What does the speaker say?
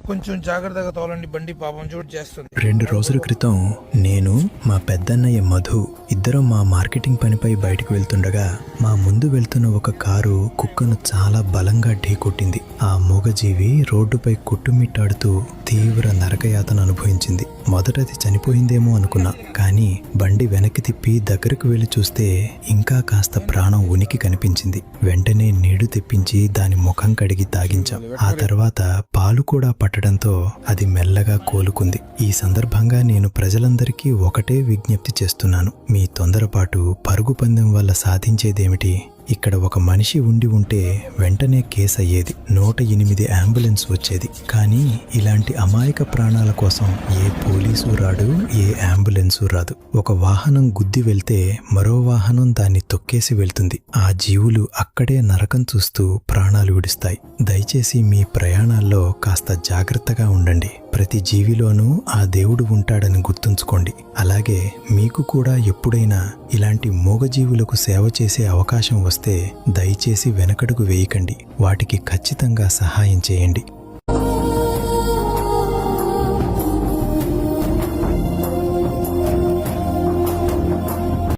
కొంచెం జాగ్రత్తగా తోలండి, బండి పాపం చోటు చేస్తుంది. 2 రోజుల క్రితం నేను, మా పెద్దన్నయ్య మధు ఇద్దరం మా మార్కెటింగ్ పనిపై బయటకు వెళ్తుండగా మా ముందు వెళ్తున్న ఒక కారు కుక్కను చాలా బలంగా ఢీకొట్టింది. ఆ మూగజీవి రోడ్డుపై కొట్టుమిట్టాడుతూ తీవ్ర నరకయాతన అనుభవించింది. మొదటది చనిపోయిందేమో అనుకున్నా, కానీ బండి వెనక్కి తిప్పి దగ్గరకు వెళ్లి చూస్తే ఇంకా కాస్త ప్రాణం ఉనికి కనిపించింది. వెంటనే నీళ్లు తెప్పించి దాని ముఖం కడిగి తాగించాం. ఆ తర్వాత పాలు కూడా పట్టడంతో అది మెల్లగా కోలుకుంది. ఈ సందర్భంగా నేను ప్రజలందరికీ ఒకటే విజ్ఞప్తి చేస్తున్నాను. మీ తొందరపాటు, పరుగు పందెం వల్ల సాధించేదేమిటి? ఇక్కడ ఒక మనిషి ఉంటే వెంటనే కేసు అయ్యేది, 108 అంబులెన్స్ వచ్చేది. కానీ ఇలాంటి అమాయక ప్రాణాల కోసం ఏ పోలీసు రాడు, ఏ అంబులెన్సు రాదు. ఒక వాహనం గుద్ది వెళ్తే మరో వాహనం దాన్ని తొక్కేసి వెళ్తుంది. ఆ జీవులు అక్కడే నరకం చూస్తూ ప్రాణాలు విడుస్తాయి. దయచేసి మీ ప్రయాణాల్లో కాస్త జాగ్రత్తగా ఉండండి. ప్రతి జీవిలోనూ ఆ దేవుడు ఉంటాడని గుర్తుంచుకోండి. అలాగే మీకు కూడా ఎప్పుడైనా ఇలాంటి మూగజీవులకు సేవ చేసే అవకాశం వస్తే దయచేసి వెనకడుగు వేయకండి. వాటికి ఖచ్చితంగా సహాయం చేయండి.